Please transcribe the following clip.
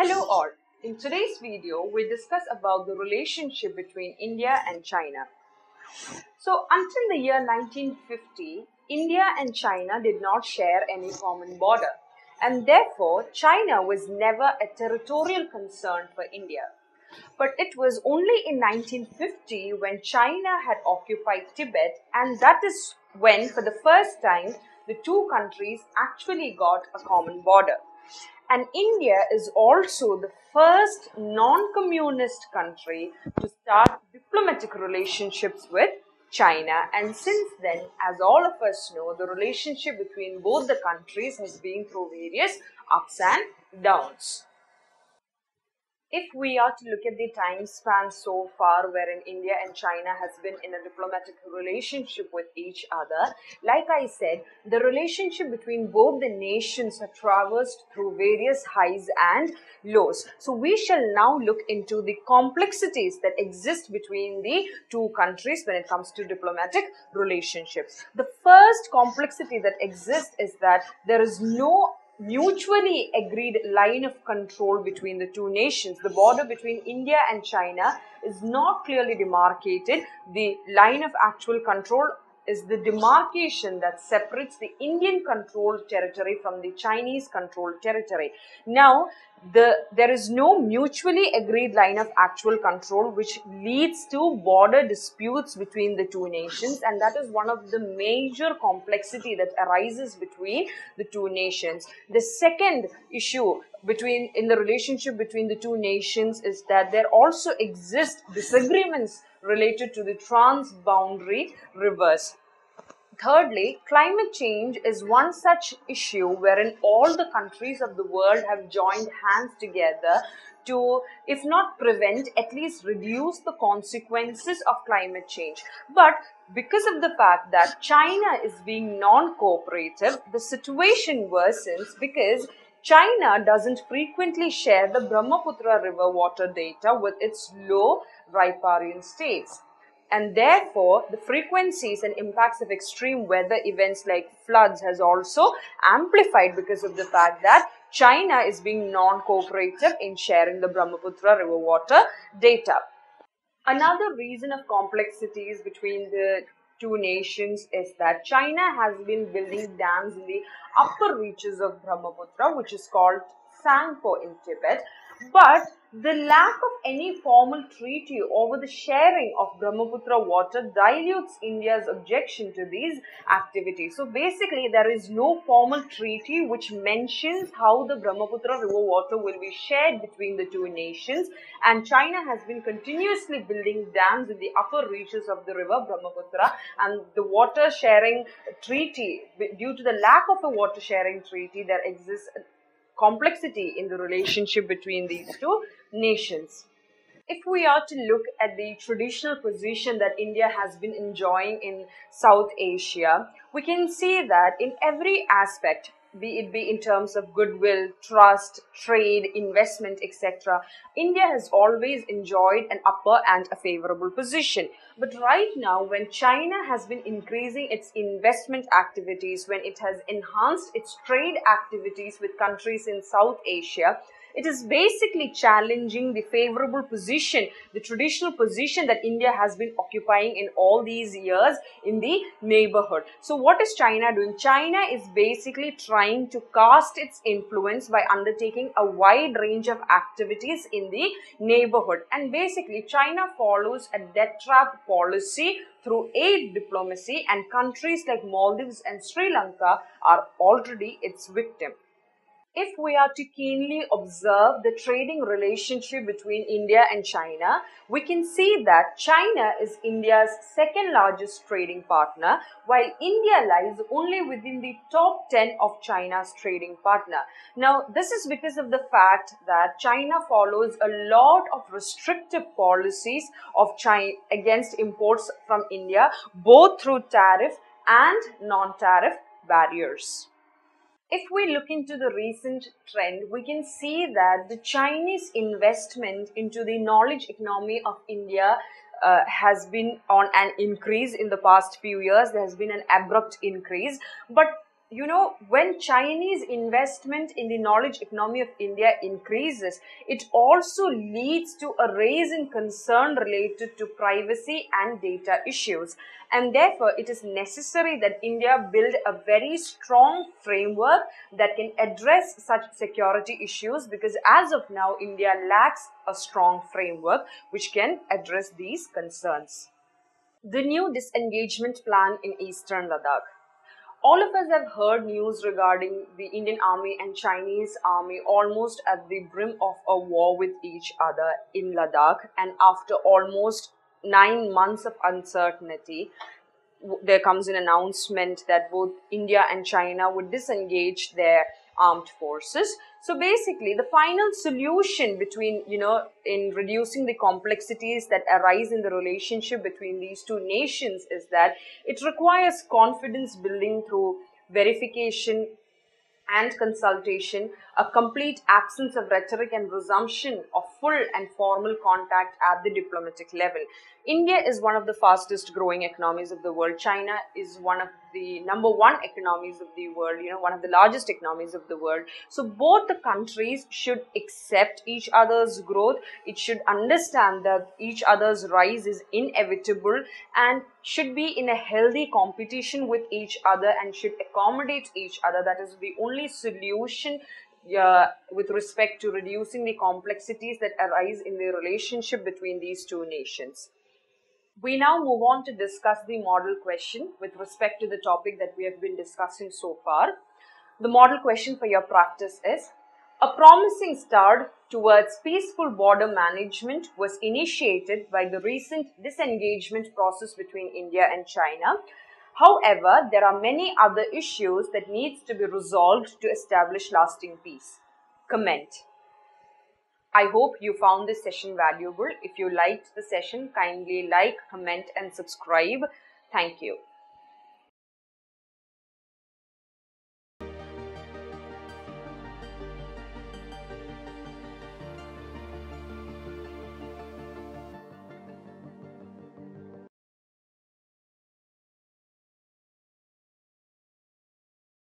Hello all. In today's video, we discuss about the relationship between India and China. So until the year 1950, India and China did not share any common border, and therefore China was never a territorial concern for India. But it was only in 1950 when China had occupied Tibet, and that is when for the first time the two countries actually got a common border. And India is also the first non-communist country to start diplomatic relationships with China. And since then, as all of us know, the relationship between both the countries has been through various ups and downs. If we are to look at the time span so far wherein India and China has been in a diplomatic relationship with each other, like I said, the relationship between both the nations have traversed through various highs and lows. So we shall now look into the complexities that exist between the two countries when it comes to diplomatic relationships. The first complexity that exists is that there is no mutually agreed line of control between the two nations. The border between India and China is not clearly demarcated. The line of actual control is the demarcation that separates the Indian controlled territory from the Chinese controlled territory. Now, there is no mutually agreed line of actual control, which leads to border disputes between the two nations, and that is one of the major complexity that arises between the two nations. The second issue in the relationship between the two nations is that there also exist disagreements related to the transboundary rivers. Thirdly, climate change is one such issue wherein all the countries of the world have joined hands together to, if not prevent, at least reduce the consequences of climate change. But because of the fact that China is being non-cooperative, the situation worsens because China doesn't frequently share the Brahmaputra river water data with its low riparian states. And therefore, the frequencies and impacts of extreme weather events like floods has also amplified because of the fact that China is being non-cooperative in sharing the Brahmaputra river water data. Another reason of complexities between the two nations is that China has been building dams in the upper reaches of Brahmaputra, which is called Sangpo in Tibet. But the lack of any formal treaty over the sharing of Brahmaputra water dilutes India's objection to these activities. So basically, there is no formal treaty which mentions how the Brahmaputra river water will be shared between the two nations, and China has been continuously building dams in the upper reaches of the river Brahmaputra, and the water sharing treaty, due to the lack of a water sharing treaty, there exists complexity in the relationship between these two nations. If we are to look at the traditional position that India has been enjoying in South Asia, we can see that in every aspect, be it in terms of goodwill, trust, trade, investment, etc., India has always enjoyed an upper and a favorable position. But right now, when China has been increasing its investment activities, when it has enhanced its trade activities with countries in South Asia, it is basically challenging the favorable position, the traditional position that India has been occupying in all these years in the neighborhood. So what is China doing? China is basically trying to cast its influence by undertaking a wide range of activities in the neighborhood. And basically, China follows a debt trap policy through aid diplomacy, and countries like Maldives and Sri Lanka are already its victim. If we are to keenly observe the trading relationship between India and China, we can see that China is India's second largest trading partner, while India lies only within the top 10 of China's trading partner. Now, this is because of the fact that China follows a lot of restrictive policies of China against imports from India, both through tariff and non-tariff barriers. If we look into the recent trend, we can see that the Chinese investment into the knowledge economy of India has been on an increase in the past few years. There has been an abrupt increase, but when Chinese investment in the knowledge economy of India increases, it also leads to a raise in concern related to privacy and data issues. And therefore, it is necessary that India build a very strong framework that can address such security issues, because as of now, India lacks a strong framework which can address these concerns. The new disengagement plan in eastern Ladakh. All of us have heard news regarding the Indian army and Chinese army almost at the brim of a war with each other in Ladakh, and after almost 9 months of uncertainty, there comes an announcement that both India and China would disengage their armed forces. So basically, the final solution between, in reducing the complexities that arise in the relationship between these two nations is that it requires confidence building through verification and consultation, a complete absence of rhetoric, and resumption of full and formal contact at the diplomatic level. India is one of the fastest growing economies of the world. China is one of the number one economies of the world, one of the largest economies of the world. So both the countries should accept each other's growth. It should understand that each other's rise is inevitable and should be in a healthy competition with each other and should accommodate each other. That is the only solution with respect to reducing the complexities that arise in the relationship between these two nations. We now move on to discuss the model question with respect to the topic that we have been discussing so far. The model question for your practice is: a promising start towards peaceful border management was initiated by the recent disengagement process between India and China. However, there are many other issues that needs to be resolved to establish lasting peace. Comment. I hope you found this session valuable. If you liked the session, kindly like, comment and subscribe. Thank you.